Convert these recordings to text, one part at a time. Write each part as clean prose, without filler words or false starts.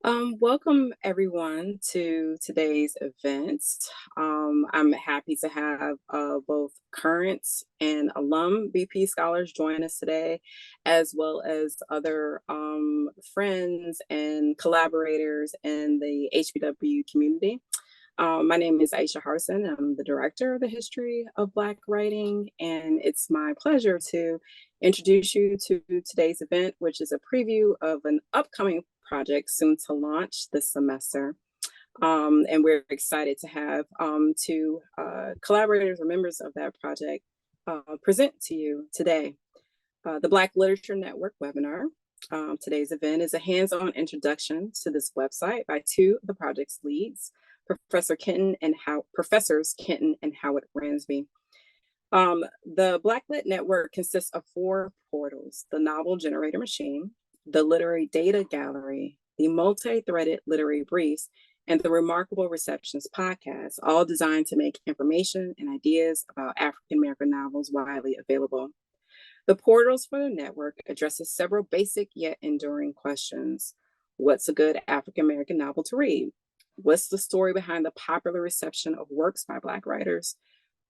Welcome everyone to today's event. I'm happy to have both current and alum BP scholars join us today, as well as other friends and collaborators in the HBW community. My name is Aisha Harson. I'm the director of the History of Black Writing, and it's my pleasure to introduce you to today's event, which is a preview of an upcoming project soon to launch this semester. And we're excited to have two collaborators or members of that project present to you today. The Black Literature Network webinar. Today's event is a hands-on introduction to this website by two of the project's leads, Professors Kenton and Howard Rambsy. The Blacklit Network consists of four portals: the Novel Generator Machine, the Literary Data Gallery, the Multi-Threaded Literary Briefs, and the Remarkable Receptions podcast, all designed to make information and ideas about African American novels widely available. The portals for the network addresses several basic yet enduring questions. What's a good African American novel to read? What's the story behind the popular reception of works by Black writers?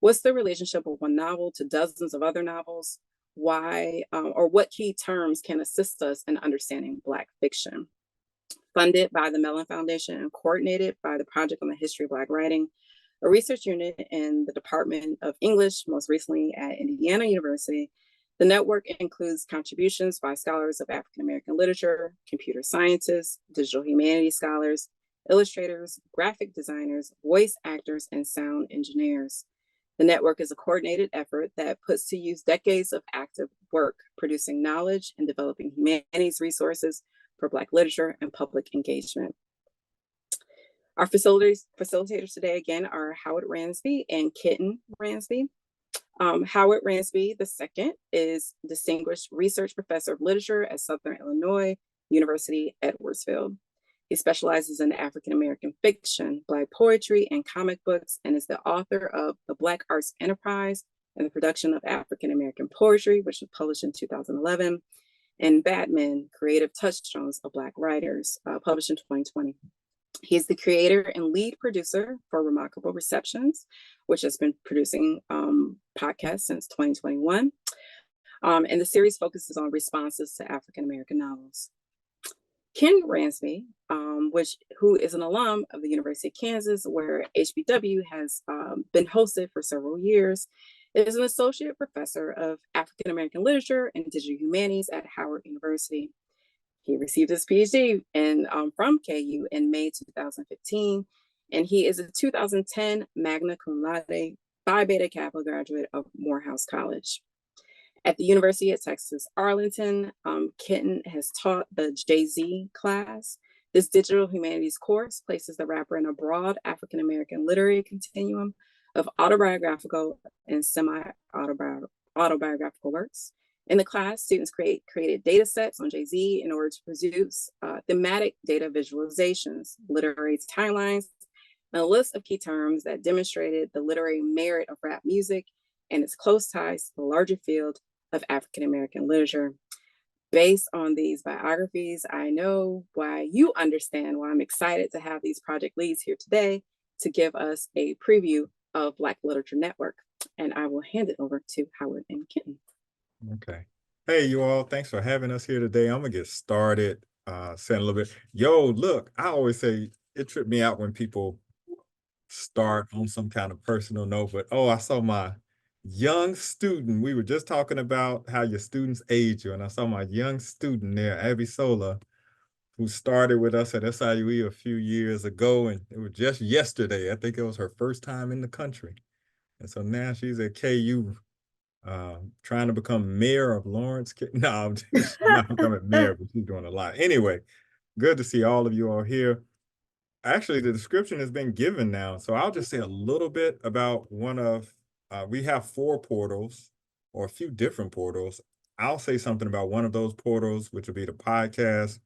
What's the relationship of one novel to dozens of other novels? Why or what key terms can assist us in understanding Black fiction? Funded by the Mellon Foundation and coordinated by the Project on the History of Black Writing, a research unit in the Department of English, most recently at Indiana University. The network includes contributions by scholars of African American literature, computer scientists, digital humanities scholars, illustrators, graphic designers, voice actors, and sound engineers. The network is a coordinated effort that puts to use decades of active work, producing knowledge and developing humanities resources for Black literature and public engagement. Our facilitators today, again, are Howard Rambsy and Kenton Rambsy. Howard Rambsy II is Distinguished Research Professor of Literature at Southern Illinois University, Edwardsville. He specializes in African American fiction, Black poetry, and comic books, and is the author of The Black Arts Enterprise and the Production of African American Poetry, which was published in 2011, and Batman, Creative Touchstones of Black Writers, published in 2020. He is the creator and lead producer for Remarkable Receptions, which has been producing podcasts since 2021. And the series focuses on responses to African American novels. Ken Rambsy, who is an alum of the University of Kansas, where HBW has been hosted for several years, is an associate professor of African American literature and digital humanities at Howard University. He received his PhD from KU in May 2015, and he is a 2010 magna cum laude Phi Beta Kappa graduate of Morehouse College. At the University of Texas, Arlington, Kenton has taught the JZ class. This digital humanities course places the rapper in a broad African American literary continuum of autobiographical and semi-autobiographical works. In the class, students created data sets on JZ in order to produce thematic data visualizations, literary timelines, and a list of key terms that demonstrated the literary merit of rap music and its close ties to the larger field of African American literature. Based on these biographies, I know why you understand why I'm excited to have these project leads here today to give us a preview of Black Literature Network. And I will hand it over to Howard and Kenton. Okay. Hey, you all. Thanks for having us here today. I'm going to get started saying a little bit. Yo, look, I always say it tripped me out when people start on some kind of personal note, but I saw my young student. We were just talking about how your students age you, and I saw my young student there, Abby Sola, who started with us at SIUE a few years ago, and it was just yesterday. I think it was her first time in the country. And so now she's at KU trying to become mayor of Lawrence. No, she's not becoming mayor, but she's doing a lot. Anyway, good to see all of you all here. Actually, the description has been given now, so I'll just say a little bit about one of, we have four portals, or a few different portals. I'll say something about one of those portals, which will be the podcast.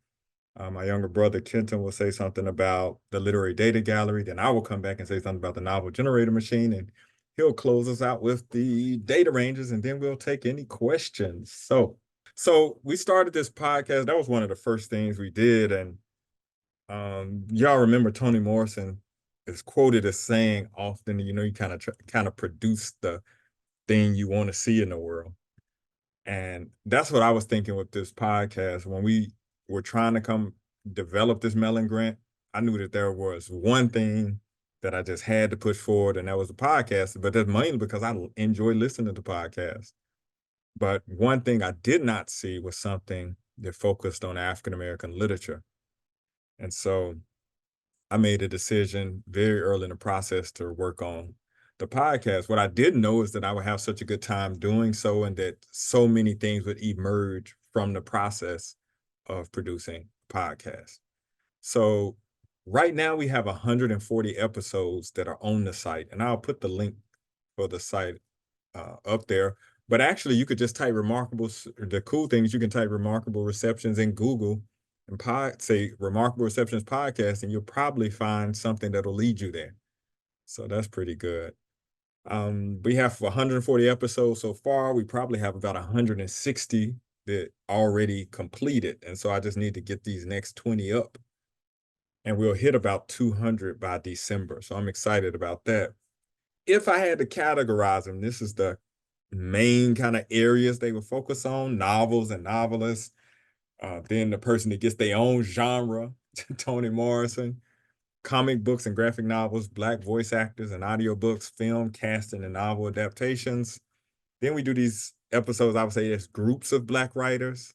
My younger brother, Kenton, will say something about the Literary Data Gallery. Then I will come back and say something about the Novel Generator Machine, and he'll close us out with the data ranges, and then we'll take any questions. So we started this podcast. That was one of the first things we did, and Y'all remember Toni Morrison is quoted as saying often, you kind of produce the thing you want to see in the world. And that's what I was thinking with this podcast. When we were trying to come develop this Mellon grant, I knew that there was one thing that I just had to push forward, and that was the podcast. But that's mainly because I enjoy listening to podcasts. But one thing I did not see was something that focused on African American literature. And so I made a decision very early in the process to work on the podcast. What I didn't know is that I would have such a good time doing so, and that so many things would emerge from the process of producing podcasts. So right now we have 140 episodes that are on the site, and I'll put the link for the site up there. But actually, you could just type remarkable. The cool thing is you can type remarkable receptions in Google and say remarkable receptions podcast, and you'll probably find something that'll lead you there. So that's pretty good. We have 140 episodes so far. We probably have about 160 that already completed. And so I just need to get these next 20 up. And we'll hit about 200 by December. So I'm excited about that. If I had to categorize them, this is the main kind of areas they would focus on: novels and novelists. Then the person that gets their own genre, Toni Morrison, comic books and graphic novels, Black voice actors and audiobooks, film casting and novel adaptations. Then we do these episodes, I would say there's groups of Black writers.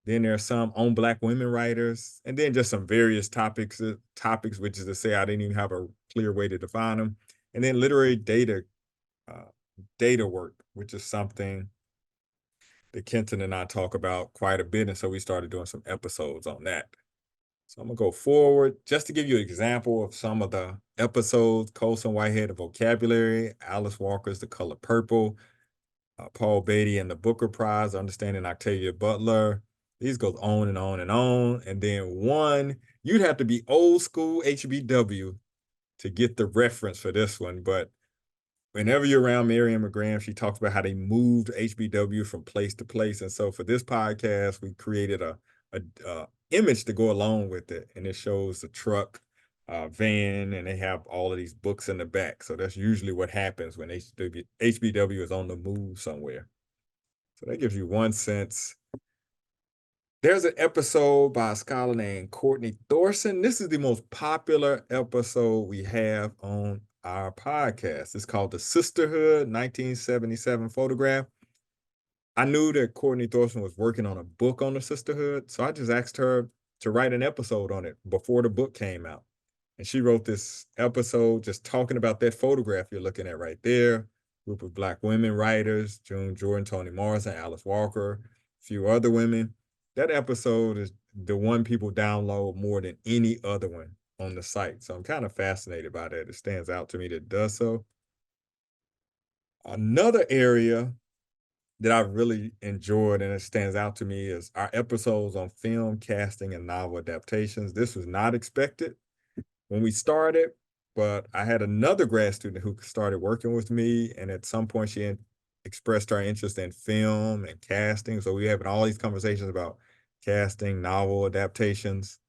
Then there are some on Black women writers, and then just some various topics, which is to say I didn't even have a clear way to define them. And then literary data work, which is something that Kenton and I talk about quite a bit. And so we started doing some episodes on that. So I'm gonna go forward just to give you an example of some of the episodes: Colson Whitehead, The Vocabulary; Alice Walker's The Color Purple; Paul Beatty and the Booker Prize, Understanding Octavia Butler. These goes on and on and on. And then one, you'd have to be old school HBW to get the reference for this one, but whenever you're around Miriam McGrath, she talks about how they moved HBW from place to place. And so for this podcast, we created a image to go along with it. And it shows the truck, van, and they have all of these books in the back. So that's usually what happens when HBW is on the move somewhere. So that gives you one sense. There's an episode by a scholar named Courtney Thorson. This is the most popular episode we have on our podcast. It's called The Sisterhood 1977 Photograph. I knew that Courtney Thorson was working on a book on the sisterhood, so I just asked her to write an episode on it before the book came out. And she wrote this episode just talking about that photograph you're looking at right there. Group of Black women writers: June Jordan, Toni Morrison, Alice Walker, a few other women. That episode is the one people download more than any other one on the site. So I'm kind of fascinated by that. It stands out to me that it does so. Another area that I've really enjoyed and it stands out to me is our episodes on film casting and novel adaptations. This was not expected when we started, but I had another grad student who started working with me, and at some point she expressed her interest in film and casting. So we having all these conversations about casting, novel adaptations.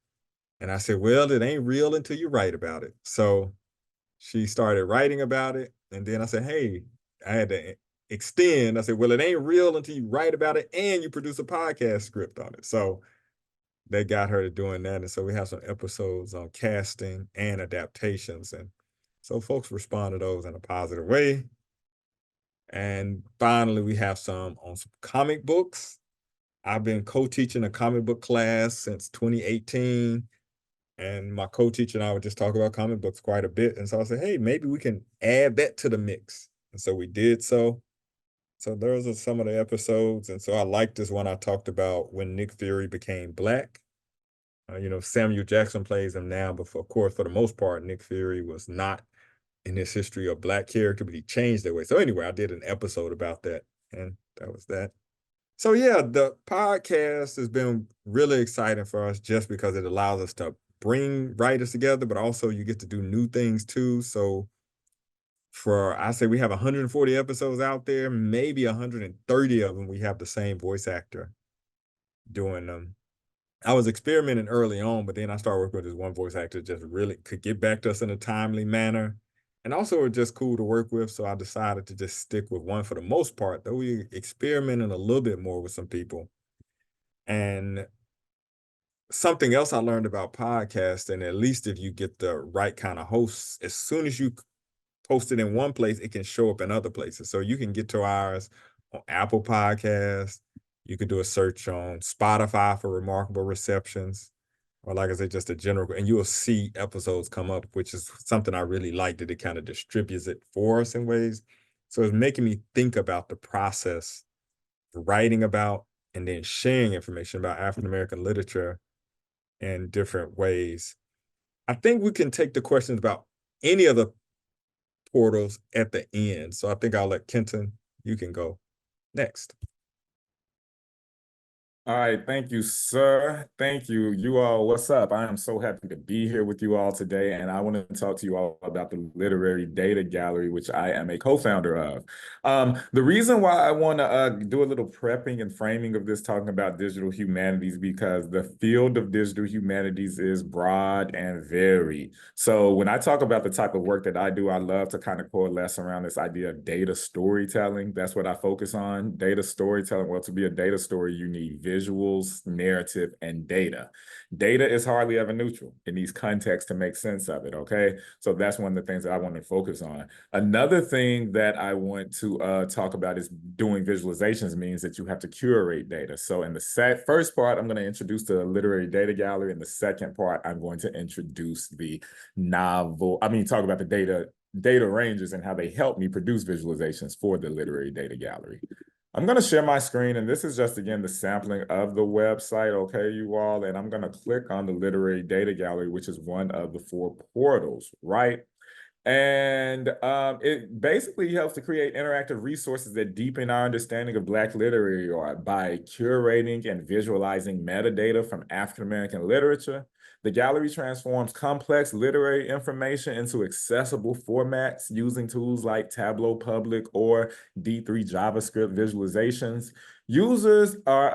And I said, well, it ain't real until you write about it. So she started writing about it. And then I said, hey, I had to extend. I said, well, it ain't real until you write about it and you produce a podcast script on it. So they got her to doing that. And so we have some episodes on casting and adaptations. And so folks respond to those in a positive way. And finally, we have some on some comic books. I've been co-teaching a comic book class since 2018. And my co-teacher and I would just talk about comic books quite a bit. And so I said, hey, maybe we can add that to the mix. And so we did so. So those are some of the episodes. And so I like this one I talked about when Nick Fury became Black. Samuel Jackson plays him now, but of course, for the most part, Nick Fury was not in his history a Black character, but he changed that way. So anyway, I did an episode about that, and that was that. So yeah, the podcast has been really exciting for us just because it allows us to bring writers together, but also you get to do new things too. So I say we have 140 episodes out there, maybe 130 of them we have the same voice actor doing them. I was experimenting early on, but then I started working with this one voice actor just really could get back to us in a timely manner. And also it was just cool to work with. So I decided to just stick with one for the most part, though we experimenting a little bit more with some people. And something else I learned about podcasting, at least if you get the right kind of hosts, as soon as you post it in one place, it can show up in other places. So you can get to ours on Apple Podcasts. You could do a search on Spotify for remarkable receptions, or like I said, just a general, and you'll see episodes come up, which is something I really like that it kind of distributes it for us in ways. So it's making me think about the process of writing about and then sharing information about African American literature in different ways. I think we can take the questions about any of the portals at the end. So I think I'll let Kenton, you can go next. All right, thank you, sir. Thank you. You all, what's up? I am so happy to be here with you all today, and I want to talk to you all about the Literary Data Gallery, which I am a co-founder of. The reason why I want to do a little prepping and framing of this, talking about digital humanities, because the field of digital humanities is broad and varied. So when I talk about the type of work that I do, I love to kind of coalesce around this idea of data storytelling. That's what I focus on, data storytelling. Well, to be a data story, you need visuals, narrative, and data. Data is hardly ever neutral. It needs context to make sense of it, okay? So that's one of the things that I want to focus on. Another thing that I want to talk about is doing visualizations means that you have to curate data. So in the first part, I'm going to introduce the Literary Data Gallery. In the second part, I'm going to introduce the talk about the data ranges and how they help me produce visualizations for the Literary Data Gallery. I'm going to share my screen, and this is just, again, the sampling of the website, okay, you all, and I'm going to click on the Literary Data Gallery, which is one of the 4 portals, right? And it basically helps to create interactive resources that deepen our understanding of Black literary art by curating and visualizing metadata from African American literature. The gallery transforms complex literary information into accessible formats using tools like Tableau Public or D3 JavaScript visualizations. Users are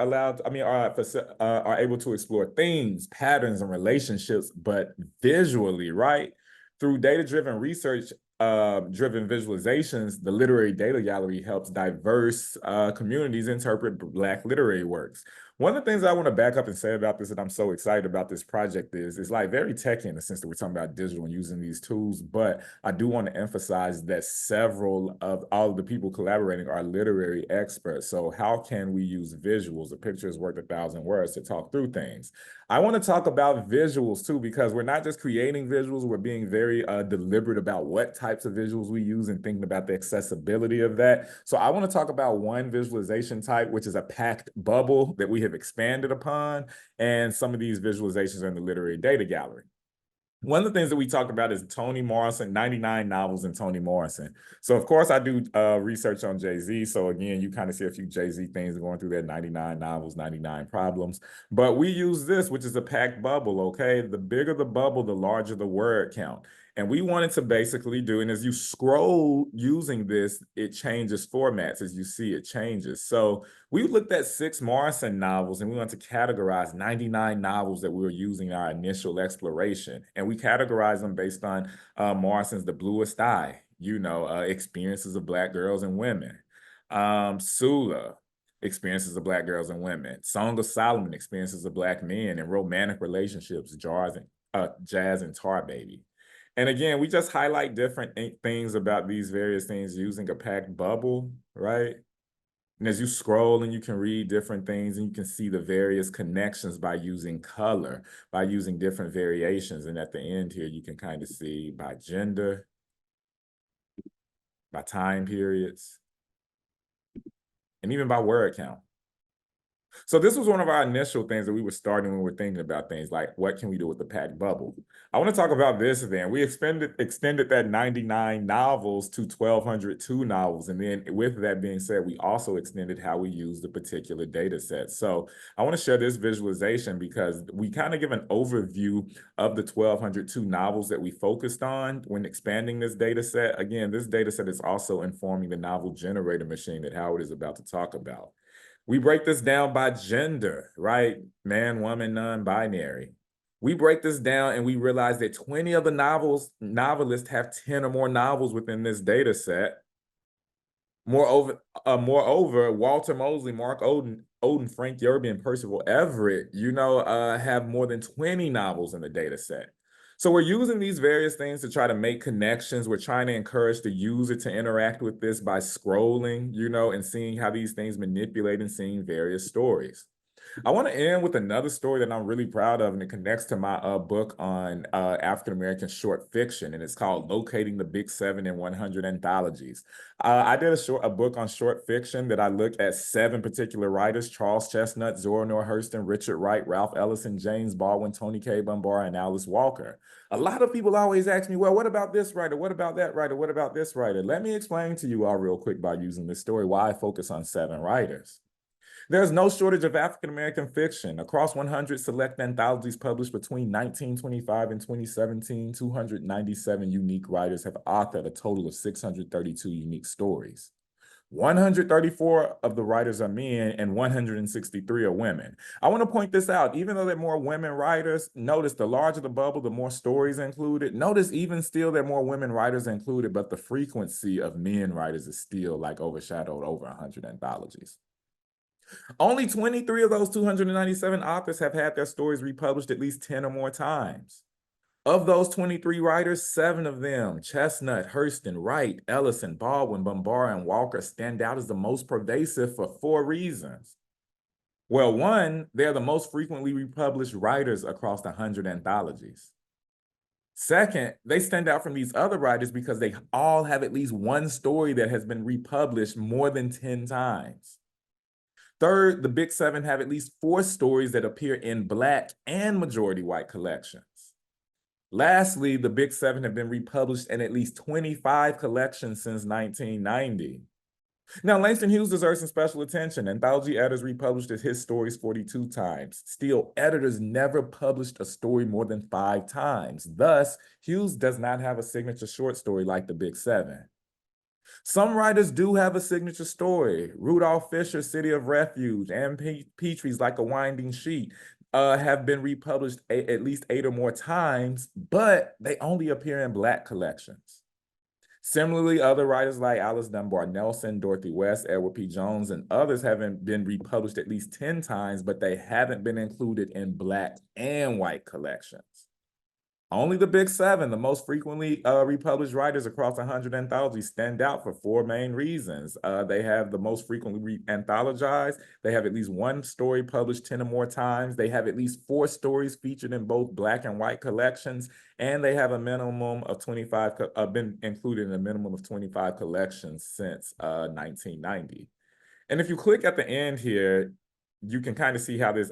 are able to explore themes, patterns, and relationships, but visually, right? Through data-driven research, driven visualizations, the Literary Data Gallery helps diverse communities interpret Black literary works. One of the things I want to back up and say about this, and I'm so excited about this project, is like very techy in the sense that we're talking about digital and using these tools, but I do want to emphasize that several of all of the people collaborating are literary experts. So how can we use visuals? A picture is worth 1,000 words to talk through things. I want to talk about visuals too, because we're not just creating visuals, we're being very deliberate about what types of visuals we use and thinking about the accessibility of that. So I want to talk about one visualization type, which is a packed bubble that we have expanded upon, and some of these visualizations are in the Literary Data Gallery. One of the things that we talked about is Toni Morrison, 99 novels in Toni Morrison. So of course I do research on Jay-Z. So again, you kind of see a few Jay-Z things going through there, 99 novels, 99 problems. But we use this, which is a packed bubble, okay? The bigger the bubble, the larger the word count. And we wanted to basically do, and as you scroll using this, it changes formats. As you see, it changes. So we looked at 6 Morrison novels, and we wanted to categorize 99 novels that we were using in our initial exploration. And we categorize them based on Morrison's The Bluest Eye, experiences of Black girls and women. Sula, experiences of Black girls and women. Song of Solomon, experiences of Black men and romantic relationships, Jazz and Tar Baby. And again, we just highlight different things about these various things using a packed bubble, right? And as you scroll and you can read different things and you can see the various connections by using color, by using different variations. And at the end here, you can kind of see by gender, by time periods, and even by word count. So this was one of our initial things that we were starting when we were thinking about things like, what can we do with the packed bubble? I want to talk about this then. We extended that 99 novels to 1,202 novels. And then with that being said, we also extended how we use the particular data set. So I want to share this visualization because we kind of give an overview of the 1,202 novels that we focused on when expanding this data set. Again, this data set is also informing the novel generator machine that Howard is about to talk about. We break this down by gender, right? Man, woman, non-binary. We break this down and we realize that 20 of the novelists have 10 or more novels within this data set. Moreover, Walter Mosley, Mark Oden, Frank Yerby, and Percival Everett, have more than 20 novels in the data set. So we're using these various things to try to make connections. We're trying to encourage the user to interact with this by scrolling, and seeing how these things manipulate and seeing various stories. I want to end with another story that I'm really proud of, and it connects to my book on African-American short fiction, and it's called Locating the Big Seven in 100 Anthologies. I did a book on short fiction that I looked at 7 particular writers: Charles Chestnut, Zora Neale Hurston, Richard Wright, Ralph Ellison, James Baldwin, Tony K. Bambara, and Alice Walker. A lot of people always ask me, well, what about this writer? What about that writer? What about this writer? Let me explain to you all real quick by using this story why I focus on 7 writers. There's no shortage of African-American fiction. Across 100 select anthologies published between 1925 and 2017, 297 unique writers have authored a total of 632 unique stories. 134 of the writers are men and 163 are women. I want to point this out. Even though there are more women writers, notice the larger the bubble, the more stories included. Notice even still there are more women writers included, but the frequency of men writers is still overshadowed over 100 anthologies. Only 23 of those 297 authors have had their stories republished at least 10 or more times. Of those 23 writers, 7 of them, Chestnut, Hurston, Wright, Ellison, Baldwin, Bambara, and Walker, stand out as the most pervasive for 4 reasons. Well, 1, they're the most frequently republished writers across 100 anthologies. 2nd, they stand out from these other writers because they all have at least one story that has been republished more than 10 times. 3rd, the Big 7 have at least 4 stories that appear in Black and majority white collections. Lastly, the Big 7 have been republished in at least 25 collections since 1990. Now, Langston Hughes deserves some special attention. Anthology editors republished his stories 42 times. Still, editors never published a story more than 5 times. Thus, Hughes does not have a signature short story like the Big 7. Some writers do have a signature story. Rudolph Fisher's City of Refuge and Petrie's Like a Winding Sheet have been republished at least 8 or more times, but they only appear in Black collections. Similarly, other writers like Alice Dunbar Nelson, Dorothy West, Edward P. Jones, and others haven't been republished at least 10 times, but they haven't been included in Black and white collections. Only the Big 7, the most frequently republished writers across 100 anthologies, stand out for 4 main reasons. They have the most frequently anthologized. They have at least one story published 10 or more times. They have at least 4 stories featured in both Black and white collections. And they have a minimum of 25, been included in a minimum of 25 collections since 1990. And if you click at the end here, you can kind of see how this,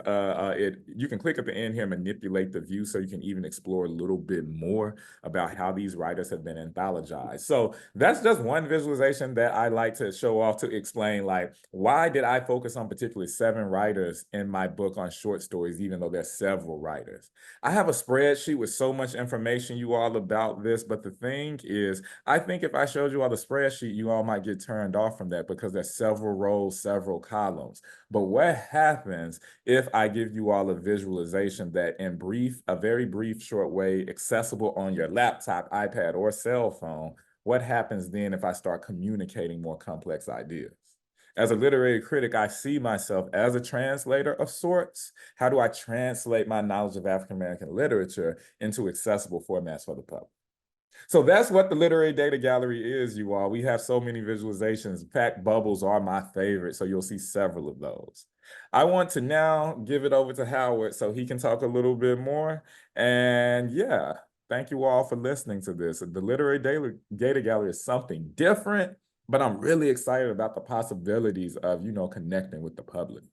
you can click at the end here and manipulate the view so you can even explore a little bit more about how these writers have been anthologized. So that's just one visualization that I like to show off to explain, why did I focus on particularly 7 writers in my book on short stories, even though there's several writers. I have a spreadsheet with so much information, you all, about this, but the thing is, I think if I showed you all the spreadsheet, you all might get turned off from that because there's several rows, several columns. But what happens if I give you all a visualization that in a very brief, short way, accessible on your laptop, iPad, or cell phone? What happens then if I start communicating more complex ideas? As a literary critic, I see myself as a translator of sorts. How do I translate my knowledge of African-American literature into accessible formats for the public? So that's what the Literary Data Gallery is, you all. We have so many visualizations. Fact bubbles are my favorite, so you'll see several of those. I want to now give it over to Howard so he can talk a little bit more. And yeah, thank you all for listening to this. The Literary Data Gallery is something different, but I'm really excited about the possibilities of, connecting with the public.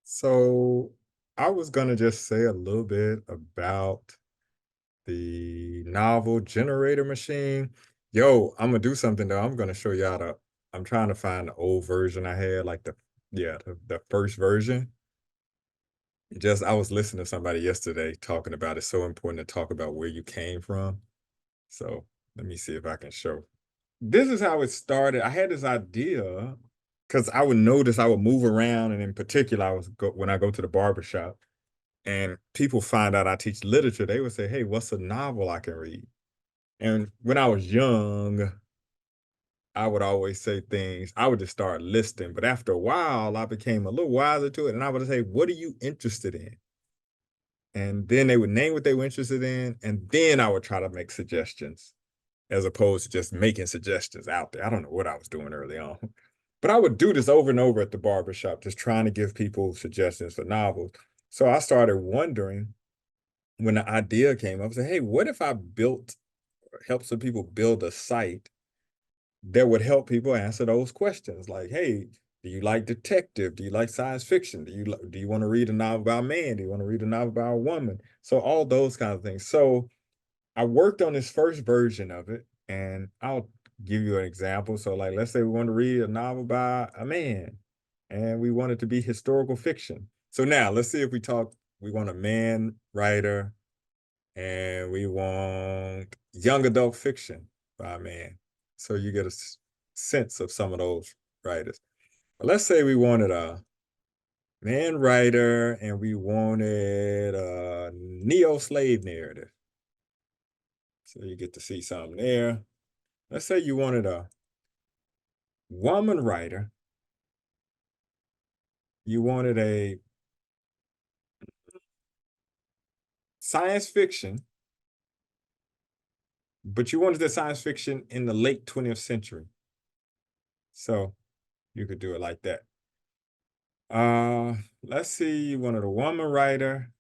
So I was going to just say a little bit about the novel generator machine. Yo, I'm gonna do something though. I'm gonna show y'all I'm trying to find the old version I had, the first version. I was listening to somebody yesterday talking about it's so important to talk about where you came from. So let me see if I can show. This is how it started. I had this idea because I would notice I would move around, and in particular, when I go to the barber shop and people find out I teach literature, they would say, "Hey, what's a novel I can read?" And when I was young, I would always say things. I would just start listing, but after a while, I became a little wiser to it, and I would say, "What are you interested in?" And then they would name what they were interested in, and then I would try to make suggestions as opposed to just making suggestions out there. I don't know what I was doing early on, but I would do this over and over at the barbershop, just trying to give people suggestions for novels. So I started wondering when the idea came up, I said, hey, what if I help some people build a site that would help people answer those questions? Like, hey, do you like detective? Do you like science fiction? Do you want to read a novel about a man? Do you want to read a novel about a woman? So all those kinds of things. So I worked on this first version of it, and I'll give you an example. So, like, let's say we want to read a novel by a man, and we want it to be historical fiction. So now let's see if we want a man writer, and we want young adult fiction by a man. So you get a sense of some of those writers. But let's say we wanted a man writer, and we wanted a neo-slave narrative. So you get to see something there. Let's say you wanted a woman writer. You wanted a science fiction, but you wanted the science fiction in the late 20th century. So you could do it like that. Let's see, you wanted a woman writer,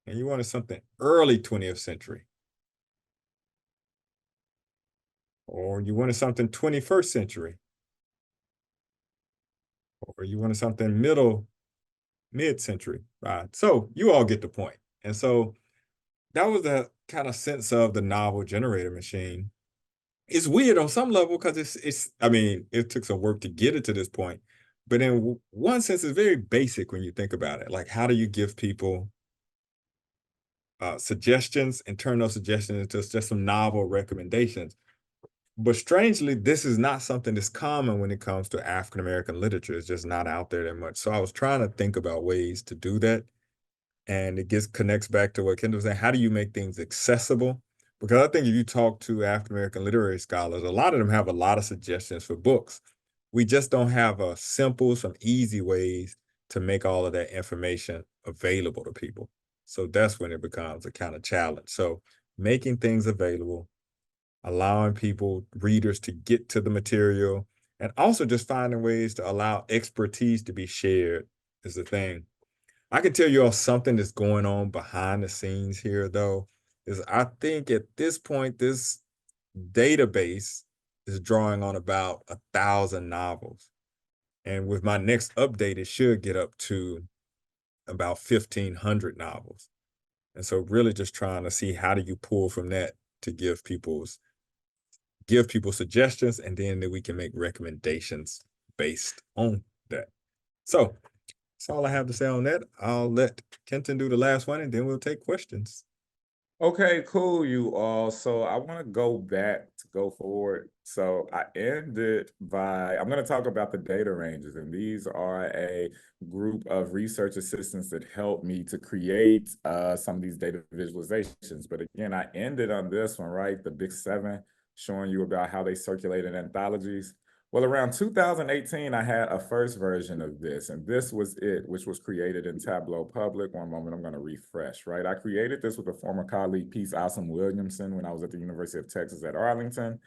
and you wanted something early 20th century. Or you wanted something 21st century. Or you wanted something mid-century, right? So you all get the point. And so that was the kind of sense of the novel generator machine. It's weird on some level because I mean, it took some work to get it to this point, but in one sense, it's very basic when you think about it. Like, how do you give people suggestions and turn those suggestions into just some novel recommendations? But strangely, this is not something that's common when it comes to African American literature. It's just not out there that much. So I was trying to think about ways to do that. And connects back to what Kenton was saying. How do you make things accessible? Because I think if you talk to African American literary scholars, a lot of them have a lot of suggestions for books. We just don't have some easy ways to make all of that information available to people. So that's when it becomes a kind of challenge. So making things available, allowing readers to get to the material, and also just finding ways to allow expertise to be shared is the thing. I can tell you all something that's going on behind the scenes here, though, is I think at this point, this database is drawing on about 1,000 novels. And with my next update, it should get up to about 1,500 novels. And so really just trying to see how do you pull from that to give people suggestions, and then that we can make recommendations based on that. So that's all I have to say on that. I'll let Kenton do the last one, and then we'll take questions. Okay, cool, you all. So I want to go forward. So I'm going to talk about the data ranges, and these are a group of research assistants that helped me to create some of these data visualizations. But again, I ended on this one, right? The Big Seven, showing you about how they circulate in anthologies. Well, around 2018, I had a first version of this, and this was it, which was created in Tableau Public. One moment, I'm going to refresh, right? I created this with a former colleague, Peace Awesome Williamson, when I was at the University of Texas at Arlington.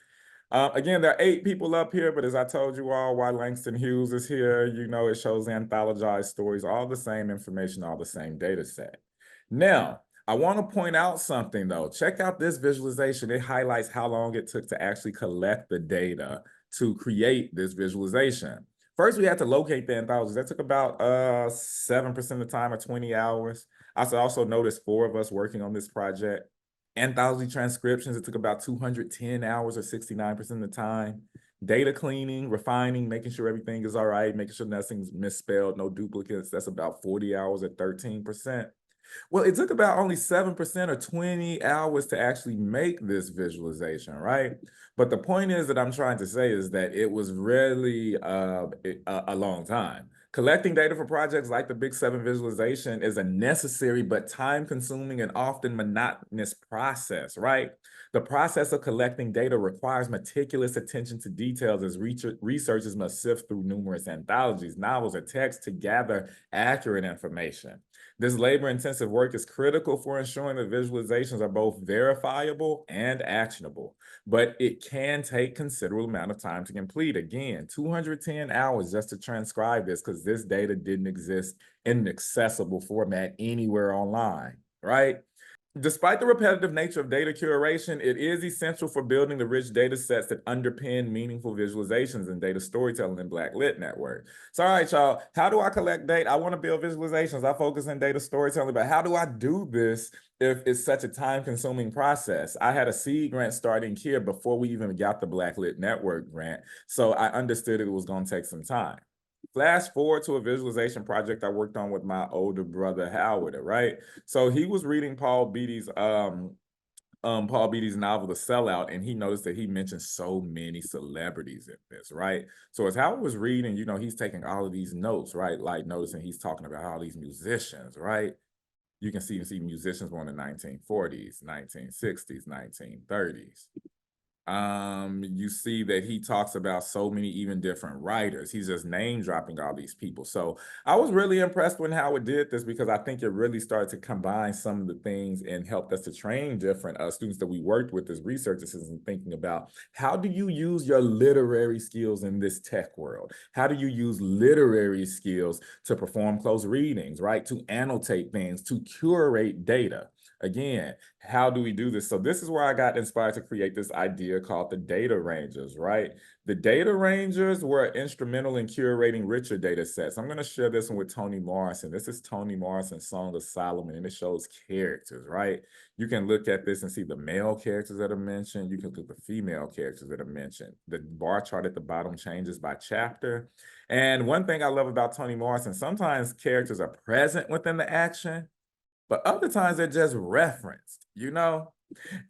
Again, there are 8 people up here, but as I told you all, why Langston Hughes is here, you know, it shows the anthologized stories, all the same information, all the same data set. Now, I want to point out something, though. Check out this visualization. It highlights how long it took to actually collect the data to create this visualization. First, we had to locate the anthologies. That took about 7% of the time, or 20 hours. I also noticed 4 of us working on this project. Anthology transcriptions, it took about 210 hours, or 69% of the time. Data cleaning, refining, making sure everything is all right, making sure nothing's misspelled, no duplicates. That's about 40 hours at 13%. Well, it took about only 7% or 20 hours to actually make this visualization, right? But the point is that I'm trying to say is that it was really a long time. Collecting data for projects like the Big Seven visualization is a necessary but time-consuming and often monotonous process, right? The process of collecting data requires meticulous attention to details as researchers must sift through numerous anthologies, novels, or texts to gather accurate information. This labor-intensive work is critical for ensuring that visualizations are both verifiable and actionable, but it can take considerable amount of time to complete. Again, 210 hours just to transcribe this because this data didn't exist in an accessible format anywhere online, right? Despite the repetitive nature of data curation, it is essential for building the rich data sets that underpin meaningful visualizations and data storytelling in Black Lit Network. So, all right, y'all, how do I collect data? I want to build visualizations. I focus on data storytelling, but how do I do this if it's such a time-consuming process? I had a seed grant starting here before we even got the Black Lit Network grant, so I understood it was going to take some time. Flash forward to a visualization project I worked on with my older brother Howard, right? So he was reading Paul Beatty's novel, The Sellout, and he noticed that he mentioned so many celebrities in this, right? So as Howard was reading, you know, he's taking all of these notes, right? Like noticing he's talking about all these musicians, right? You can see musicians born in the 1940s, 1960s, 1930s. You see that he talks about so many even different writers. He's just name dropping all these people. So I was really impressed when Howard did this because I think it really started to combine some of the things and helped us to train different students that we worked with as researchers and thinking about how do you use your literary skills in this tech world? How do you use literary skills to perform close readings, right? To annotate things, to curate data. Again, how do we do this? So this is where I got inspired to create this idea called the data rangers, right? The data rangers were instrumental in curating richer data sets. I'm going to share this one with Toni Morrison. This is Toni Morrison's Song of Solomon, and it shows characters, right? You can look at this and see the male characters that are mentioned. You can look at the female characters that are mentioned. The bar chart at the bottom changes by chapter. And one thing I love about Toni Morrison, sometimes characters are present within the action, but other times they're just referenced, you know?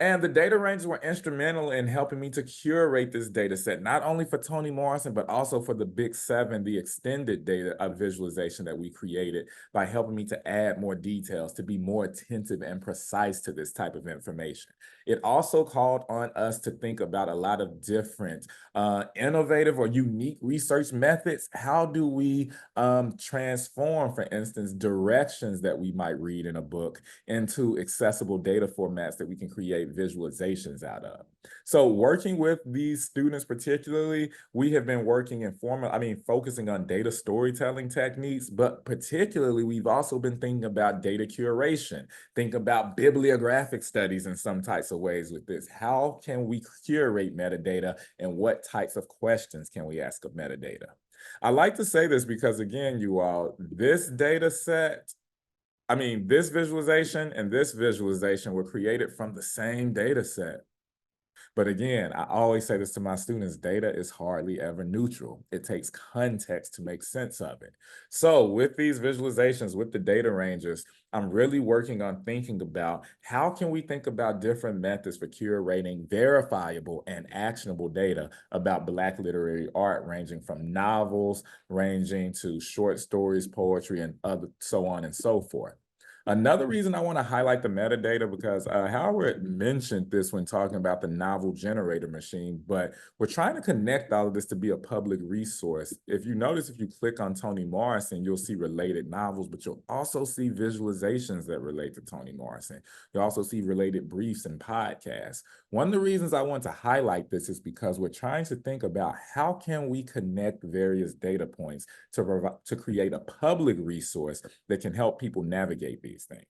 And the data rangers were instrumental in helping me to curate this data set, not only for Toni Morrison, but also for the Big Seven, the extended data of visualization that we created by helping me to add more details, to be more attentive and precise to this type of information. It also called on us to think about a lot of different innovative or unique research methods. How do we transform, for instance, directions that we might read in a book into accessible data formats that we can create visualizations out of? So working with these students particularly, we have been working focusing on data storytelling techniques, but particularly we've also been thinking about data curation, think about bibliographic studies in some types of ways with this. How can we curate metadata and what types of questions can we ask of metadata? I like to say this because again, you all, this data set, this visualization and this visualization were created from the same data set. But again, I always say this to my students, data is hardly ever neutral. It takes context to make sense of it. So with these visualizations, with the data rangers, I'm really working on thinking about how can we think about different methods for curating verifiable and actionable data about Black literary art, ranging from novels, ranging to short stories, poetry, and other so on and so forth. Another reason I want to highlight the metadata because Howard mentioned this when talking about the novel generator machine, but we're trying to connect all of this to be a public resource. If you notice, if you click on Toni Morrison, you'll see related novels, but you'll also see visualizations that relate to Toni Morrison. You'll also see related briefs and podcasts. One of the reasons I want to highlight this is because we're trying to think about how can we connect various data points to create a public resource that can help people navigate these things.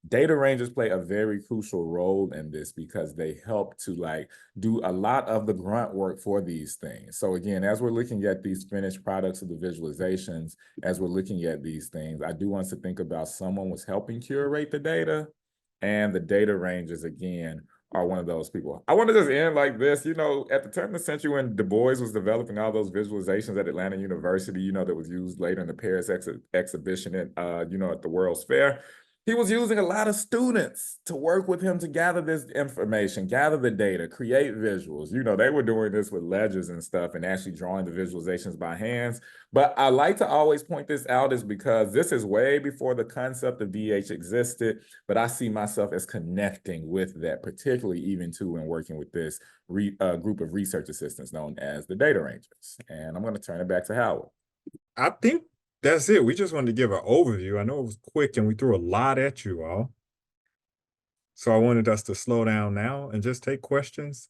Data rangers play a very crucial role in this because they help to do a lot of the grunt work for these things. So again, as we're looking at these finished products of the visualizations, as we're looking at these things, I do want us to think about someone was helping curate the data, and the data rangers again are one of those people. I want to just end like this. You know, at the turn of the century when Du Bois was developing all those visualizations at Atlanta University, you know, that was used later in the Paris exhibition at, at the World's Fair, He was using a lot of students to work with him to gather this information, gather the data, create visuals. You know, they were doing this with ledgers and stuff and actually drawing the visualizations by hands. But I like to always point this out is because this is way before the concept of DH existed, but I see myself as connecting with that, particularly even too when working with this group of research assistants known as the Data Rangers. And I'm going to turn it back to Howard. I think that's it. We just wanted to give an overview. I know it was quick and we threw a lot at you all. So I wanted us to slow down now and just take questions,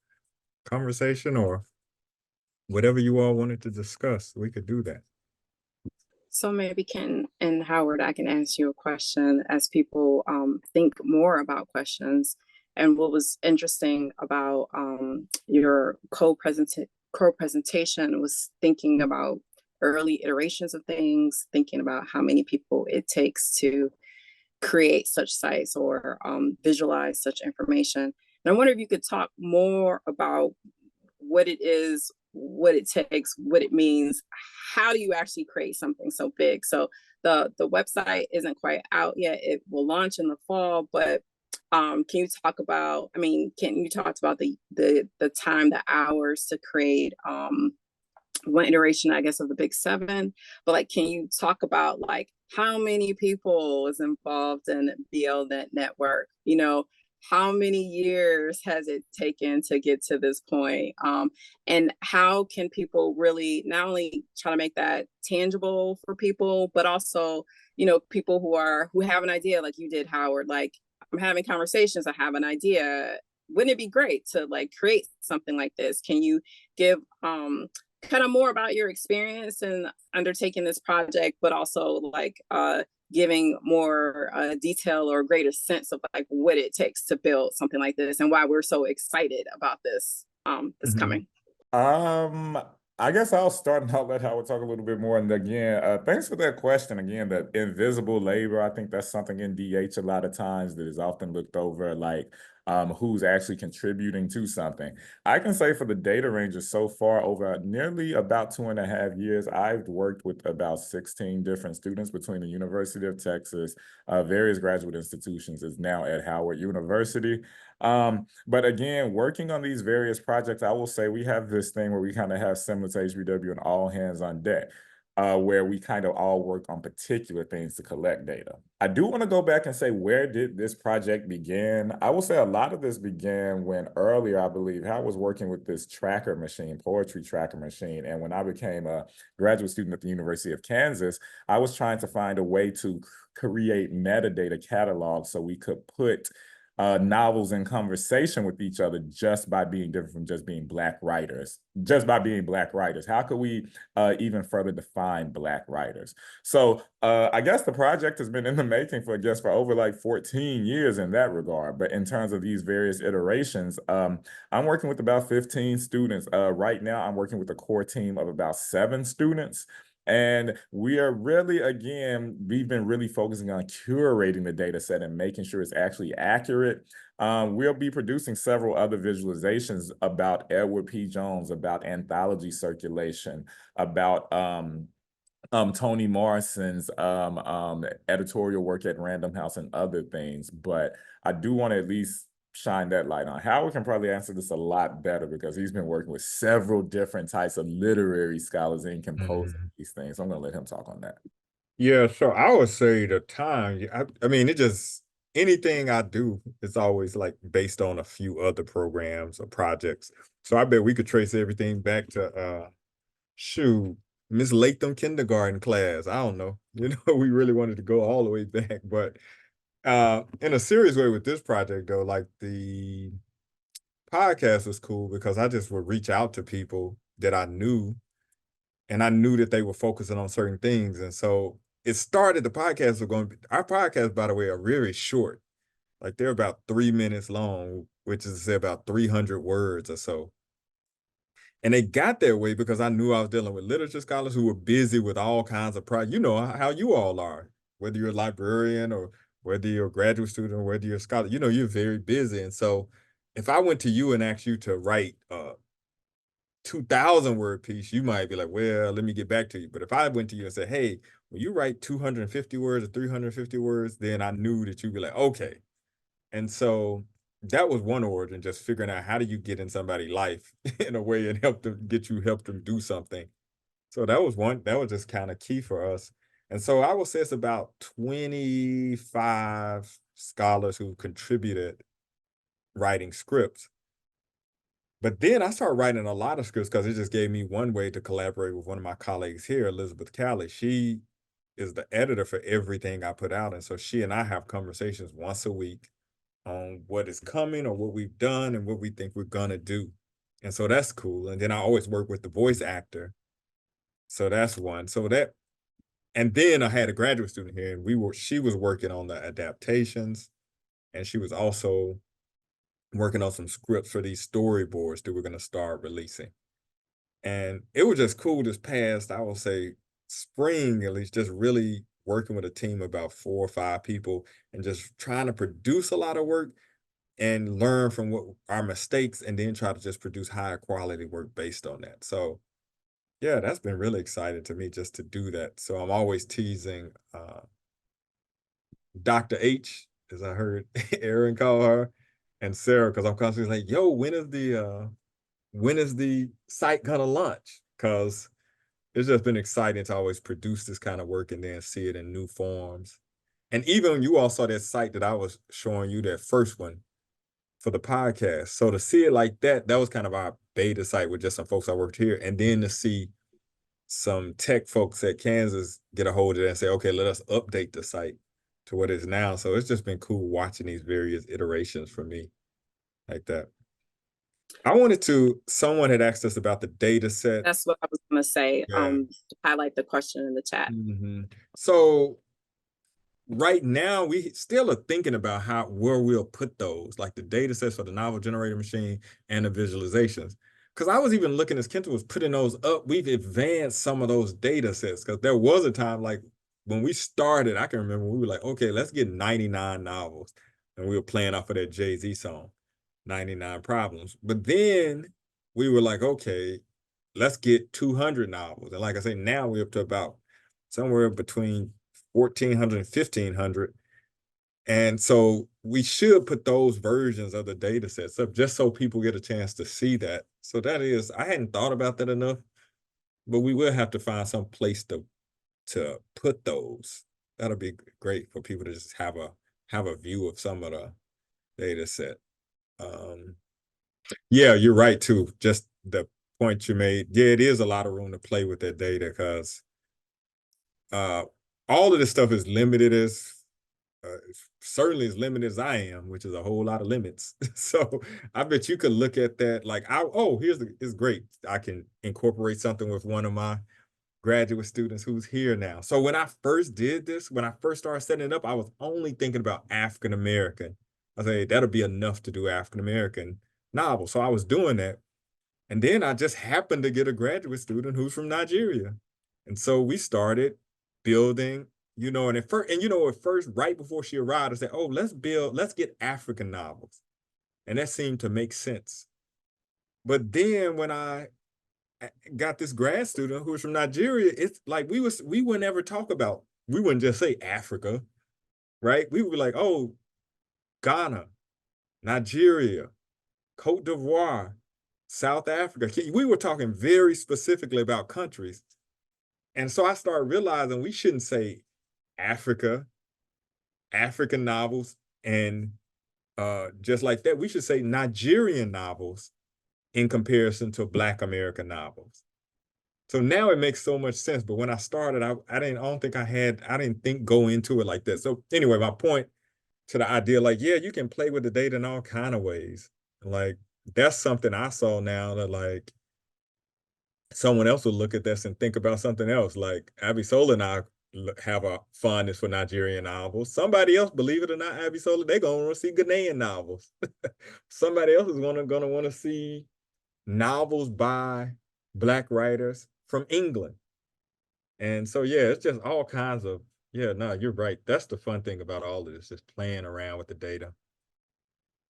conversation, or whatever you all wanted to discuss. We could do that. So maybe Ken and Howard, I can ask you a question as people think more about questions. And what was interesting about your co-presentation was thinking about early iterations of things, thinking about how many people it takes to create such sites or visualize such information. And I wonder if you could talk more about what it is, what it takes, what it means. How do you actually create something so big? So the website isn't quite out yet. It will launch in the fall, but can you talk about, I mean, can you talk about the time, the hours to create one iteration, I guess, of the big seven, but like, can you talk about like how many people is involved in BLNet network? You know, how many years has it taken to get to this point? And how can people really not only try to make that tangible for people, but also, you know, people who have an idea like you did, Howard, like I'm having conversations, I have an idea. Wouldn't it be great to like create something like this? Can you give kind of more about your experience in undertaking this project, but also like giving more detail or greater sense of like what it takes to build something like this and why we're so excited about this coming. I guess I'll start and I'll let Howard talk a little bit more. And again, thanks for that question. Again, the invisible labor, I think that's something in DH a lot of times that is often looked over, like who's actually contributing to something. I can say for the Data Rangers so far, over nearly about 2.5 years, I've worked with about 16 different students between the University of Texas, various graduate institutions, is now at Howard University. But again, working on these various projects, I will say we have this thing where we kind of have similar to HBW and all hands on deck, where we kind of all work on particular things to collect data. I do want to go back and say, where did this project begin? I will say a lot of this began when earlier, I believe, I was working with this tracker machine, poetry tracker machine. And when I became a graduate student at the University of Kansas, I was trying to find a way to create metadata catalogs so we could put novels in conversation with each other just by being different from just being Black writers. Just by being Black writers. How could we even further define Black writers? So I guess the project has been in the making for, I guess, for over like 14 years in that regard. But in terms of these various iterations, I'm working with about 15 students. Right now, I'm working with a core team of about 7 students. And we are really, again, we've been really focusing on curating the data set and making sure it's actually accurate. We'll be producing several other visualizations about Edward P. Jones, about anthology circulation, about Toni Morrison's editorial work at Random House and other things. But I do want to at least shine that light on. Howard can probably answer this a lot better because he's been working with several different types of literary scholars in composing these things. So I'm going to let him talk on that. Yeah, so I would say the time, I mean, it just, anything I do is always like based on a few other programs or projects. So I bet we could trace everything back to, Miss Latham kindergarten class. I don't know. You know, we really wanted to go all the way back, but in a serious way with this project though, like the podcast was cool because I just would reach out to people that I knew and I knew that they were focusing on certain things. And so it started, the podcast was going to be, our podcasts, by the way, are really short. Like they're about 3 minutes long, which is to say about 300 words or so. And they got that way because I knew I was dealing with literature scholars who were busy with all kinds of projects. You know how you all are, whether you're a librarian or whether you're a graduate student or whether you're a scholar, you know, you're very busy. And so if I went to you and asked you to write 2,000 word piece, you might be like, well, let me get back to you. But if I went to you and said, hey, when you write 250 words or 350 words, then I knew that you'd be like, okay. And so that was one origin, just figuring out how do you get in somebody's life in a way and help them do something. So that was just kind of key for us. And so I would say it's about 25 scholars who contributed writing scripts. But then I started writing a lot of scripts because it just gave me one way to collaborate with one of my colleagues here, Elizabeth Calley. She is the editor for everything I put out. And so she and I have conversations once a week on what is coming or what we've done and what we think we're gonna do. And so that's cool. And then I always work with the voice actor. So that's one. And then I had a graduate student here, and she was working on the adaptations, and she was also working on some scripts for these storyboards that we're going to start releasing. And it was just cool this past, I will say, spring, at least, just really working with a team of about 4 or 5 people and just trying to produce a lot of work and learn from what our mistakes and then try to just produce higher quality work based on that. So yeah, that's been really exciting to me just to do that. So I'm always teasing Dr. H, as I heard Aaron call her, and Sarah, because I'm constantly like, yo, when is the site gonna launch? Because it's just been exciting to always produce this kind of work and then see it in new forms. And even when you all saw that site that I was showing you, that first one for the podcast. So to see it like that, that was kind of our beta site with just some folks I worked here. And then to see some tech folks at Kansas get a hold of it and say, okay, let us update the site to what it is now. So it's just been cool watching these various iterations for me like that. Someone had asked us about the data set. That's what I was going to say. Yeah. Highlight the question in the chat. So right now, we still are thinking about where we'll put those, like the data sets for the novel generator machine and the visualizations. Because I was even looking as Kenton was putting those up, we've advanced some of those data sets. Because there was a time, like when we started, I can remember we were like, okay, let's get 99 novels. And we were playing off of that Jay-Z song, 99 Problems. But then we were like, okay, let's get 200 novels. And like I say, now we're up to about somewhere between 1,400 and 1,500. And so we should put those versions of the data sets up just so people get a chance to see that. So I hadn't thought about that enough, but we will have to find some place to put those. That'll be great for people to just have a view of some of the data set. Yeah, you're right too. Just the point you made. Yeah, it is a lot of room to play with that data because all of this stuff is limited certainly as limited as I am, which is a whole lot of limits. So I bet you could look at that like, it's great. I can incorporate something with one of my graduate students who's here now. So when I first did this, when I first started setting it up, I was only thinking about African-American. I said, that'll be enough to do African-American novels. So I was doing that. And then I just happened to get a graduate student who's from Nigeria. And so we started building, and at first, right before she arrived, I said, oh, let's get African novels. And that seemed to make sense. But then when I got this grad student who was from Nigeria, it's like we wouldn't ever we wouldn't just say Africa, right? We would be like, oh, Ghana, Nigeria, Cote d'Ivoire, South Africa. We were talking very specifically about countries. And so I started realizing we shouldn't say Africa, African novels, and just like that, we should say Nigerian novels in comparison to Black American novels. So now it makes so much sense. But when I started, I didn't go into it like that. So anyway, my point to the idea, like, yeah, you can play with the data in all kind of ways. Like, that's something I saw now that like someone else will look at this and think about something else. Like Abby Sola and I have a fondness for Nigerian novels. Somebody else, believe it or not, Abby Sola, they're gonna want to see Ghanaian novels. Somebody else is gonna want to see novels by Black writers from England. And so yeah, it's just all kinds of you're right. That's the fun thing about all of this, just playing around with the data.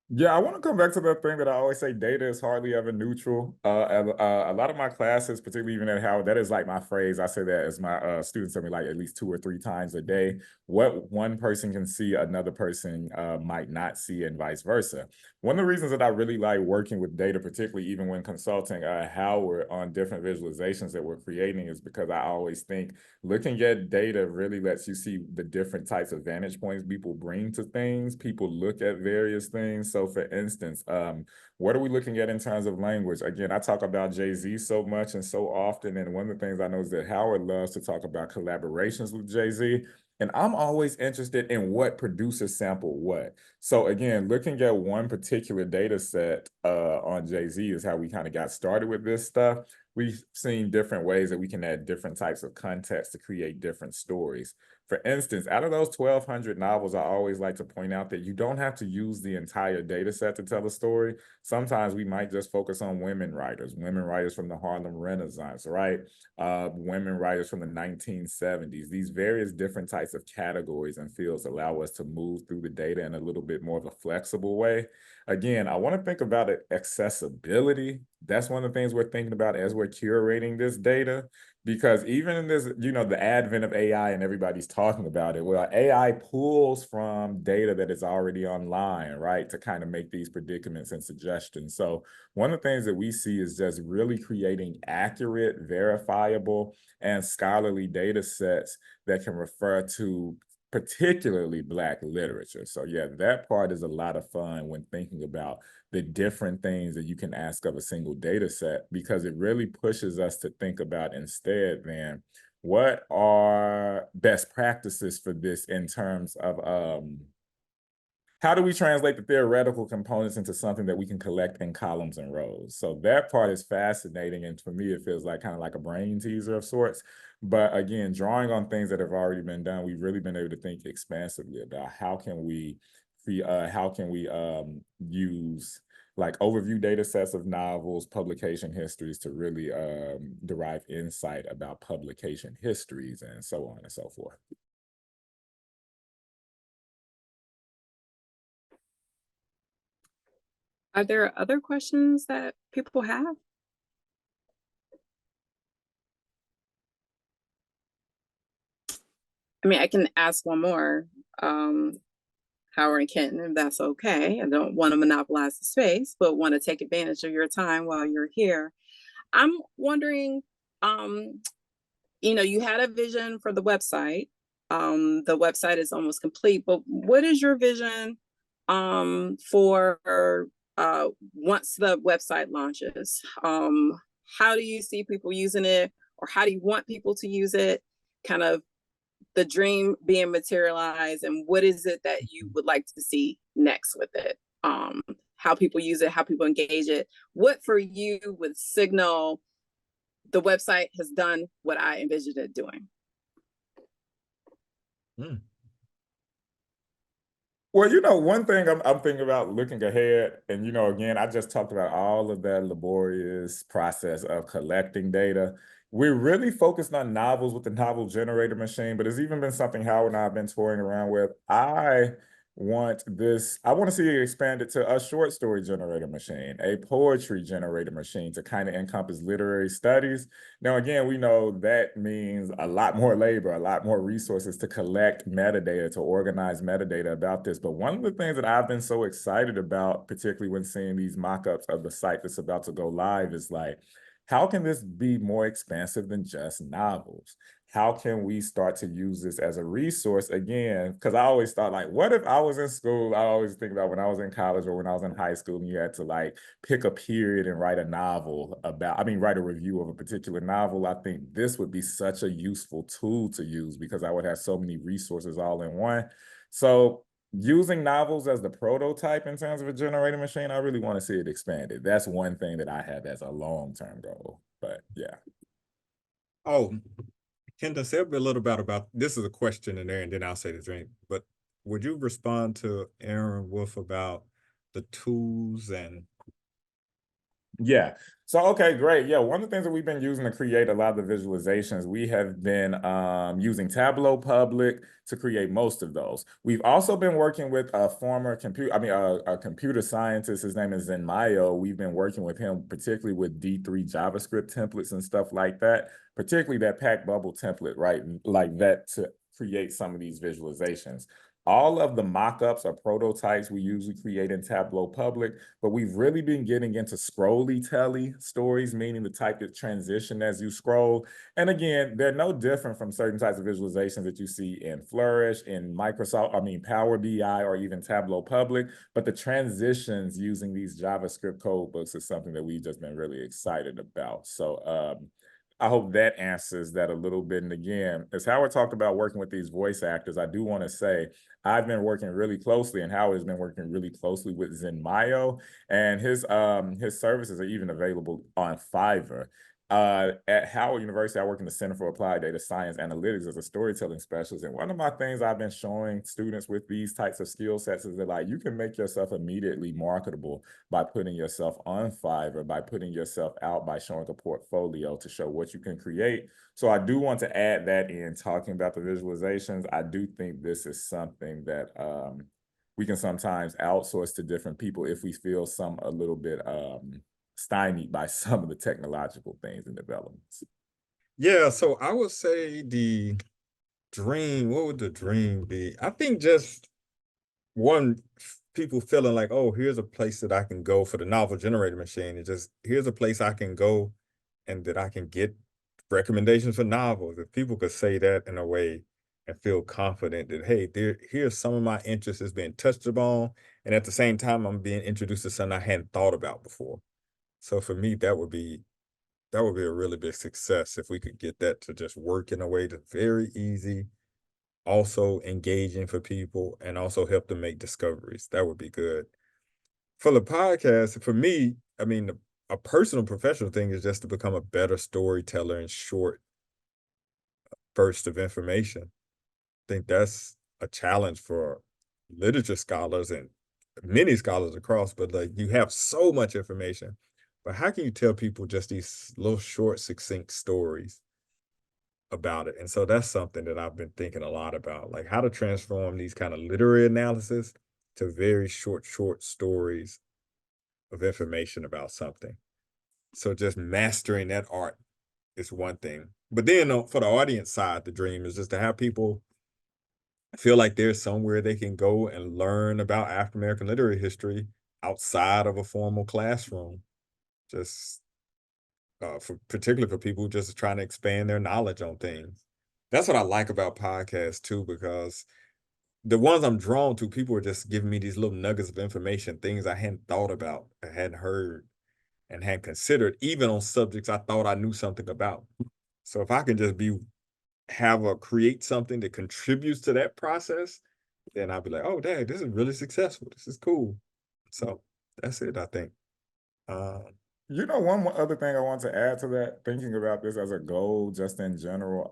Yeah, I want to come back to that thing that I always say, data is hardly ever neutral. A lot of my classes, particularly even at Howard, that is like my phrase. I say that as my students tell me like at least 2 or 3 times a day. What one person can see, another person might not see, and vice versa. One of the reasons that I really like working with data, particularly even when consulting Howard on different visualizations that we're creating, is because I always think looking at data really lets you see the different types of vantage points people bring to things. People look at various things. So for instance, what are we looking at in terms of language? Again, I talk about Jay-Z so much and so often. And one of the things I know is that Howard loves to talk about collaborations with Jay-Z. And I'm always interested in what producers sample what. So again, looking at one particular data set on Jay-Z is how we kind of got started with this stuff. We've seen different ways that we can add different types of context to create different stories. For instance, out of those 1,200 novels, I always like to point out that you don't have to use the entire data set to tell a story. Sometimes we might just focus on women writers from the Harlem Renaissance, right? Women writers from the 1970s. These various different types of categories and fields allow us to move through the data in a little bit more of a flexible way. Again, I want to think about it, accessibility. That's one of the things we're thinking about as we're curating this data, because even in this, the advent of AI and everybody's talking about it, well, AI pulls from data that is already online, right, to kind of make these predicaments and suggestions. So one of the things that we see is just really creating accurate, verifiable, and scholarly data sets that can refer to particularly Black literature. So yeah, that part is a lot of fun when thinking about the different things that you can ask of a single data set, because it really pushes us to think about instead, man, what are best practices for this in terms of how do we translate the theoretical components into something that we can collect in columns and rows? So that part is fascinating. And for me, it feels like kind of like a brain teaser of sorts. But again, drawing on things that have already been done, we've really been able to think expansively about how can we use like overview data sets of novels, publication histories to really derive insight about publication histories and so on and so forth. Are there other questions that people have? I mean, I can ask one more, Howard and Kenton, if that's okay. I don't want to monopolize the space, but want to take advantage of your time while you're here. I'm wondering, you had a vision for the website. The website is almost complete, but what is your vision for once the website launches? How do you see people using it, or how do you want people to use it? Kind of the dream being materialized, and what is it that you would like to see next with it? How people use it, how people engage it. What for you would signal the website has done what I envisioned it doing? Well, one thing I'm thinking about looking ahead, and again, I just talked about all of that laborious process of collecting data. We're really focused on novels with the novel generator machine, but it's even been something Howard and I have been toying around with. I want to see it expanded to a short story generator machine, a poetry generator machine to kind of encompass literary studies. Now, again, we know that means a lot more labor, a lot more resources to collect metadata, to organize metadata about this. But one of the things that I've been so excited about, particularly when seeing these mock-ups of the site that's about to go live, is like, how can this be more expansive than just novels? How can we start to use this as a resource again? Because I always thought, like, what if I was in school? I always think about when I was in college or when I was in high school and you had to like pick a period and write a novel write a review of a particular novel. I think this would be such a useful tool to use because I would have so many resources all in one. So using novels as the prototype in terms of a generating machine, I really want to see it expanded. That's one thing that I have as a long-term goal, but yeah. Oh, Kenton, say a little bit about this. Is a question in there, and then I'll say the thing. But would you respond to Aaron Wolf about the tools and Yeah. So, okay, great. Yeah, one of the things that we've been using to create a lot of the visualizations, we have been using Tableau Public to create most of those. We've also been working with a former a computer scientist. His name is Zenmayo. We've been working with him, particularly with D3 JavaScript templates and stuff like that, particularly that pack bubble template, right? Like that to create some of these visualizations. All of the mock-ups or prototypes we usually create in Tableau Public, but we've really been getting into scrolly-telly stories, meaning the type that transition as you scroll. And again, they're no different from certain types of visualizations that you see in Flourish, in Power BI, or even Tableau Public. But the transitions using these JavaScript code books is something that we've just been really excited about. So I hope that answers that a little bit. And again, as Howard talked about working with these voice actors, I do want to say I've been working really closely, and Howard has been working really closely with Zenmayo, and his services are even available on Fiverr. At Howard University, I work in the Center for Applied Data Science Analytics as a storytelling specialist. And one of my things I've been showing students with these types of skill sets is that, like, you can make yourself immediately marketable by putting yourself on Fiverr, by putting yourself out, by showing a portfolio to show what you can create. So I do want to add that in talking about the visualizations. I do think this is something that we can sometimes outsource to different people if we feel a little bit stymied by some of the technological things and developments. Yeah, so I would say the dream, what would the dream be? I think just one, people feeling like, oh, here's a place that I can go for the novel generator machine. It's just, here's a place I can go and that I can get recommendations for novels. If people could say that in a way and feel confident that, hey, here's some of my interests is being touched upon, and at the same time, I'm being introduced to something I hadn't thought about before. So for me, that would be a really big success if we could get that to just work in a way that's very easy, also engaging for people, and also help them make discoveries. That would be good. For the podcast, for me, I mean, a personal professional thing is just to become a better storyteller in short bursts of information. I think that's a challenge for literature scholars and many scholars across, but like you have so much information. But how can you tell people just these little short, succinct stories about it? And so that's something that I've been thinking a lot about, like how to transform these kind of literary analysis to very short stories of information about something. So just mastering that art is one thing. But then for the audience side, the dream is just to have people feel like there's somewhere they can go and learn about African American literary history outside of a formal classroom. Just for particularly for people just trying to expand their knowledge on things. That's what I like about podcasts too, because the ones I'm drawn to, people are just giving me these little nuggets of information, things I hadn't thought about, I hadn't heard, and hadn't considered, even on subjects I thought I knew something about. So if I can just create something that contributes to that process, then I'll be like, oh, dang, this is really successful. This is cool. So that's it, I think. Uh, You know, one other thing I want to add to that, thinking about this as a goal, just in general,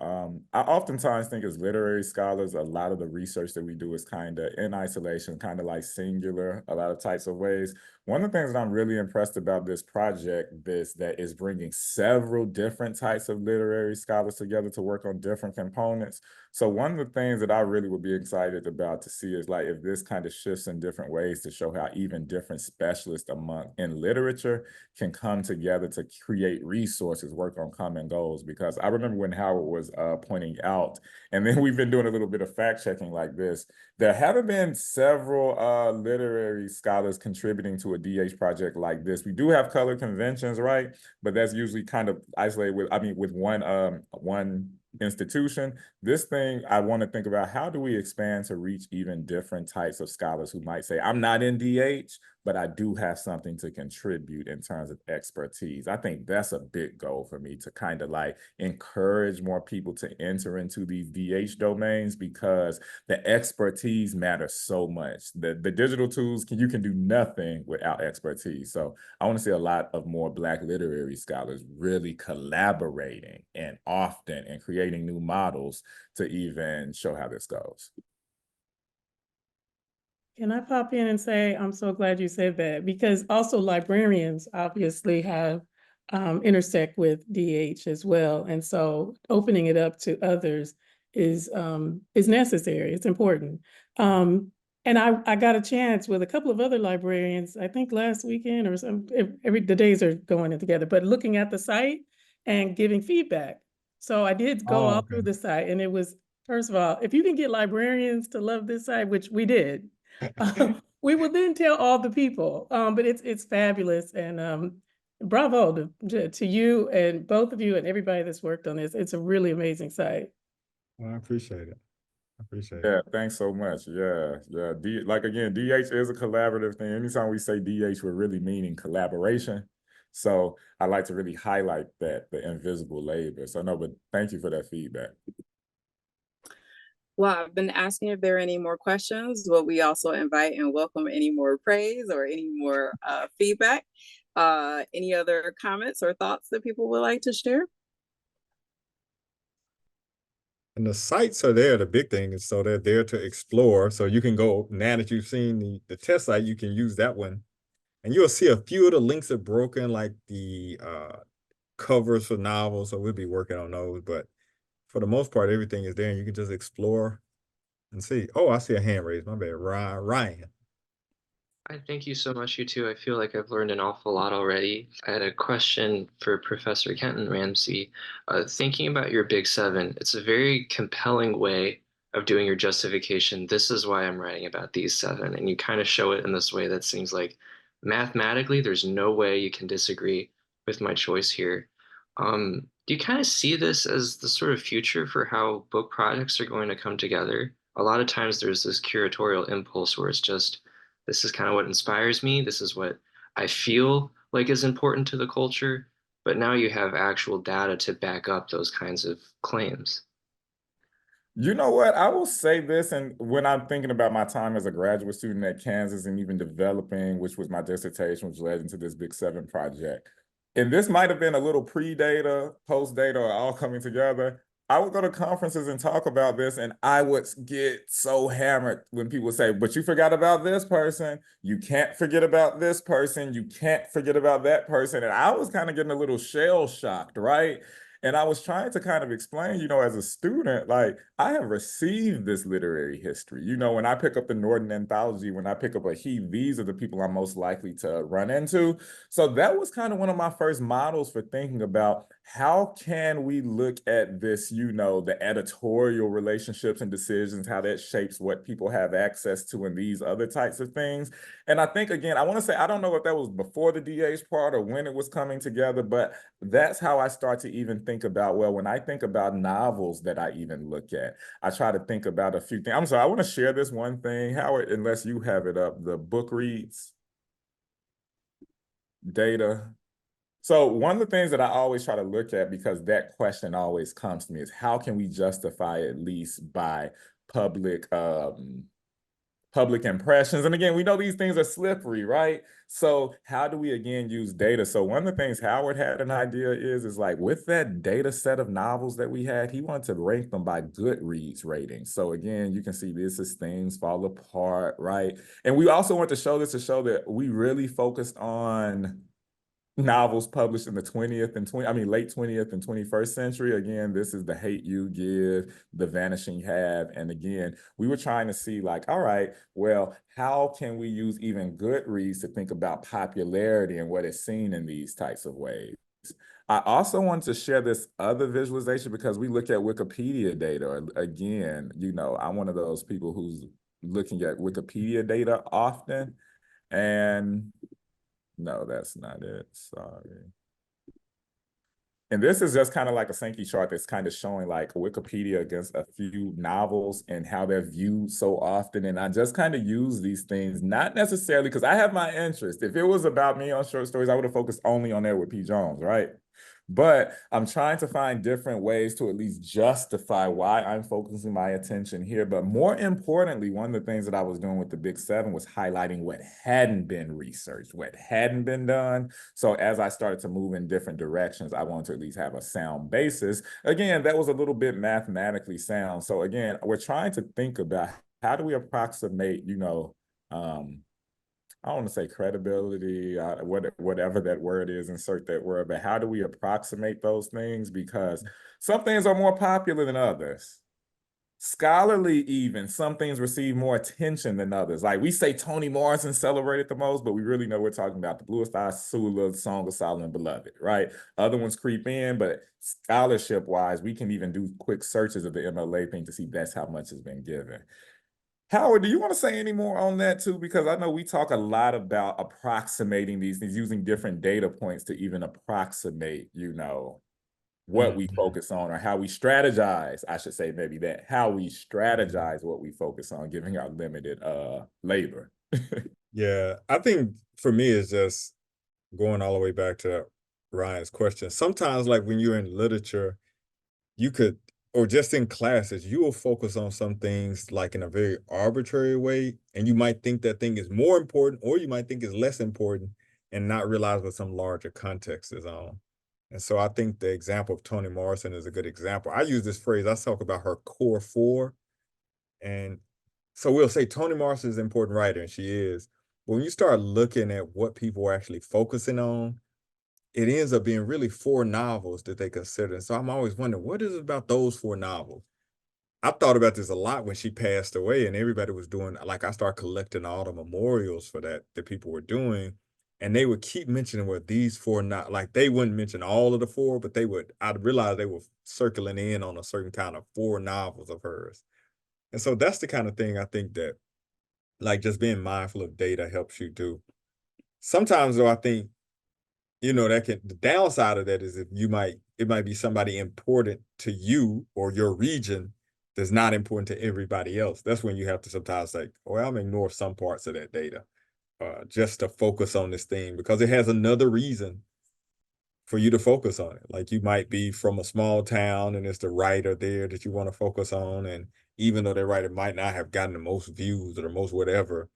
I oftentimes think as literary scholars, a lot of the research that we do is kind of in isolation, kind of like singular, a lot of types of ways. One of the things that I'm really impressed about this project, that is bringing several different types of literary scholars together to work on different components. So one of the things that I really would be excited about to see is like if this kind of shifts in different ways to show how even different specialists in literature can come together to create resources, work on common goals. Because I remember when Howard was pointing out, and then we've been doing a little bit of fact checking like this, there haven't been several literary scholars contributing to a DH project like this. We do have color conventions, right? But that's usually kind of isolated with one institution. This thing, I want to think about how do we expand to reach even different types of scholars who might say, I'm not in DH, but I do have something to contribute in terms of expertise. I think that's a big goal for me, to kind of like encourage more people to enter into these DH domains, because the expertise matters so much. The digital tools, you can do nothing without expertise. So I want to see a lot of more Black literary scholars really collaborating and often and creating new models to even show how this goes. Can I pop in and say, I'm so glad you said that, because also librarians obviously have intersect with DH as well. And so opening it up to others is necessary. It's important. And I got a chance with a couple of other librarians, I think last weekend or some, the days are going in together, but looking at the site and giving feedback. So I did go all through the site, and it was, first of all, if you can get librarians to love this site, which we did, we will then tell all the people. But it's fabulous, and bravo to you and both of you and everybody that's worked on this. It's a really amazing site. Well, I appreciate it. I appreciate it. Yeah, thanks so much. Yeah. Like again, DH is a collaborative thing. Anytime we say DH, we're really meaning collaboration. So I like to really highlight that, the invisible labor. So no, but thank you for that feedback. Well, I've been asking if there are any more questions, but we also invite and welcome any more praise or any more feedback. Any other comments or thoughts that people would like to share? And the sites are there. The big thing is, so they're there to explore. So you can go, now that you've seen the test site, you can use that one. And you'll see a few of the links are broken, like the covers for novels. So we'll be working on those. But for the most part, everything is there, and you can just explore and see. Oh, I see a hand raised. My bad. Ryan. I thank you so much, you two. I feel like I've learned an awful lot already. I had a question for Professor Kenton Rambsy. Thinking about your Big Seven, it's a very compelling way of doing your justification. This is why I'm writing about these seven. And you kind of show it in this way that seems like mathematically, there's no way you can disagree with my choice here. Do you kind of see this as the sort of future for how book projects are going to come together? A lot of times there's this curatorial impulse where it's just, this is kind of what inspires me. This is what I feel like is important to the culture. But now you have actual data to back up those kinds of claims. You know what? I will say this, and when I'm thinking about my time as a graduate student at Kansas and even developing, which was my dissertation, which led into this Big Seven project, and this might have been a little pre-data, post-data, or all coming together. I would go to conferences and talk about this, and I would get so hammered when people say, but you forgot about this person. You can't forget about this person. You can't forget about that person. And I was kind of getting a little shell-shocked, right? And I was trying to kind of explain, as a student, like, I have received this literary history. When I pick up the Norton Anthology, when I pick up a he, these are the people I'm most likely to run into. So that was kind of one of my first models for thinking about how can we look at this, the editorial relationships and decisions, how that shapes what people have access to and these other types of things. And I think, again, I want to say, I don't know if that was before the DH part or when it was coming together, but that's how I start to even think about, well, when I think about novels that I even look at, I try to think about a few things. I'm sorry, I want to share this one thing, Howard, unless you have it up, the book reads data. So one of the things that I always try to look at, because that question always comes to me, is how can we justify, at least by public impressions? And again, we know these things are slippery, right? So how do we, again, use data? So one of the things Howard had an idea is like, with that data set of novels that we had, he wanted to rank them by Goodreads ratings. So again, you can see this as Things Fall Apart, right? And we also want to show this to show that we really focused on novels published in the late 20th and 21st century. Again, this is The Hate U Give, The Vanishing Have. And again, we were trying to see, like, all right, well, how can we use even Goodreads to think about popularity and what is seen in these types of ways? I also want to share this other visualization because we look at Wikipedia data. Again, I'm one of those people who's looking at Wikipedia data often. And no, that's not it. Sorry. And this is just kind of like a Sankey chart that's kind of showing like Wikipedia against a few novels and how they're viewed so often. And I just kind of use these things, not necessarily because I have my interest. If it was about me on short stories, I would have focused only on Edward P. Jones, right? But I'm trying to find different ways to at least justify why I'm focusing my attention here. But more importantly, one of the things that I was doing with the Big Seven was highlighting what hadn't been researched, what hadn't been done. So as I started to move in different directions, I wanted to at least have a sound basis. Again, that was a little bit mathematically sound. So again, we're trying to think about how do we approximate, I don't want to say credibility, whatever that word is, insert that word, but how do we approximate those things? Because some things are more popular than others. Scholarly, even some things receive more attention than others. Like we say Toni Morrison celebrated the most, but we really know we're talking about the Bluest Eye Sula, Song of Solomon Beloved, right? Other ones creep in, but scholarship wise, we can even do quick searches of the MLA thing to see that's how much has been given. Howard, do you want to say any more on that too? Because I know we talk a lot about approximating these things, using different data points to even approximate, what we focus on, or how we strategize, I should say maybe that, how we strategize what we focus on, given our limited labor. Yeah, I think for me it's just going all the way back to Ryan's question. Sometimes like when you're in literature, you could, or just in classes, you will focus on some things like in a very arbitrary way, and you might think that thing is more important, or you might think it's less important and not realize what some larger context is on. And so I think the example of Toni Morrison is a good example. I use this phrase, I talk about her core four. And so we'll say Toni Morrison is an important writer, and she is. But when you start looking at what people are actually focusing on, it ends up being really four novels that they consider. And so I'm always wondering, what is it about those four novels? I thought about this a lot when she passed away, and everybody was doing, like, I started collecting all the memorials for that people were doing. And they would keep mentioning what these four, not like they wouldn't mention all of the four, but I'd realize they were circling in on a certain kind of four novels of hers. And so that's the kind of thing I think that, like, just being mindful of data helps you do. Sometimes though, I think, the downside of that is it might be somebody important to you or your region that's not important to everybody else. That's when you have to sometimes say, well, I'm ignore some parts of that data just to focus on this thing, because it has another reason for you to focus on it. Like you might be from a small town and it's the writer there that you want to focus on. And even though that writer might not have gotten the most views or the most whatever,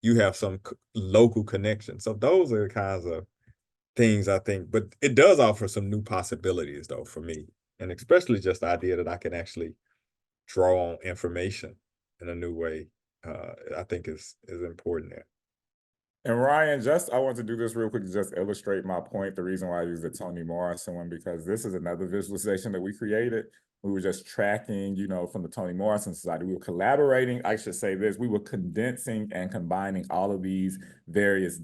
you have some local connection. So those are the kinds of things I think, but it does offer some new possibilities though for me. And especially just the idea that I can actually draw on information in a new way, I think is important there. And Ryan, I want to do this real quick to just illustrate my point. The reason why I use the Toni Morrison one, because this is another visualization that we created. We were just tracking, from the Toni Morrison Society. We were collaborating, I should say this, we were condensing and combining all of these various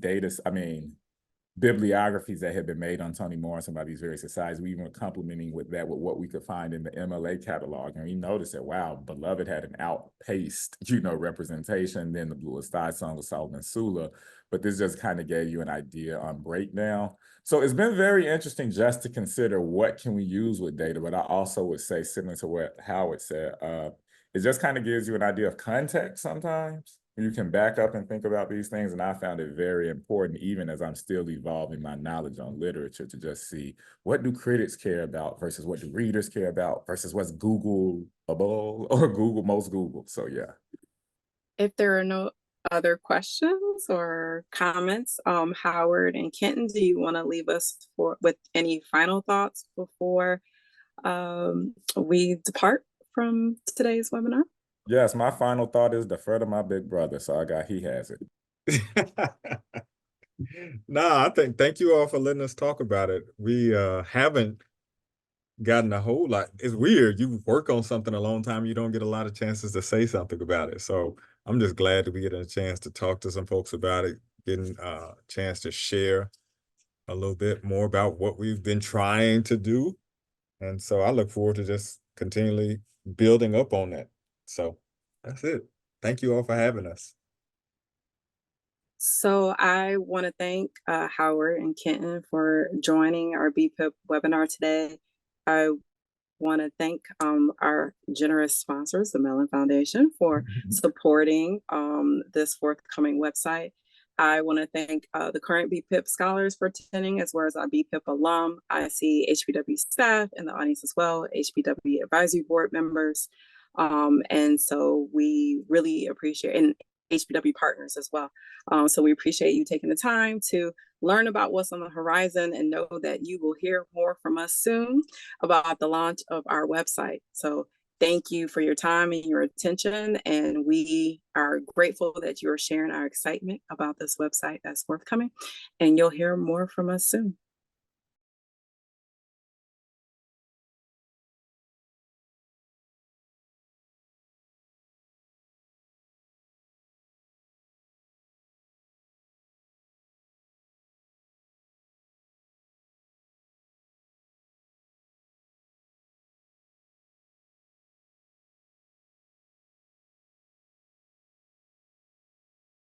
bibliographies that had been made on Toni Morrison by these various societies. We even were complementing with what we could find in the MLA catalog. And we noticed that, wow, Beloved had an outpaced, representation than the Bluest Eye, Song of Solomon Sula. But this just kind of gave you an idea on breakdown. So it's been very interesting just to consider what can we use with data. But I also would say, similar to what Howard said, it just kind of gives you an idea of context sometimes. You can back up and think about these things. And I found it very important, even as I'm still evolving my knowledge on literature, to just see what do critics care about versus what do readers care about versus what's Googleable or most Googled. So yeah. If there are no other questions or comments, Howard and Kenton, do you want to leave us with any final thoughts before we depart from today's webinar? Yes, my final thought is defer to my big brother. So he has it. No, thank you all for letting us talk about it. We haven't gotten a whole lot. It's weird. You work on something a long time, you don't get a lot of chances to say something about it. So I'm just glad that we get a chance to talk to some folks about it, getting a chance to share a little bit more about what we've been trying to do. And so I look forward to just continually building up on that. So that's it. Thank you all for having us. So I want to thank Howard and Kenton for joining our BPIP webinar today. I want to thank our generous sponsors, the Mellon Foundation, for supporting this forthcoming website. I want to thank the current BPIP scholars for attending, as well as our BPIP alum. I see HBW staff in the audience as well, HBW advisory board members. And so we really appreciate, and HBW partners as well. So we appreciate you taking the time to learn about what's on the horizon, and know that you will hear more from us soon about the launch of our website. So Thank you for your time and your attention. And we are grateful that you are sharing our excitement about this website that's forthcoming. And you'll hear more from us soon.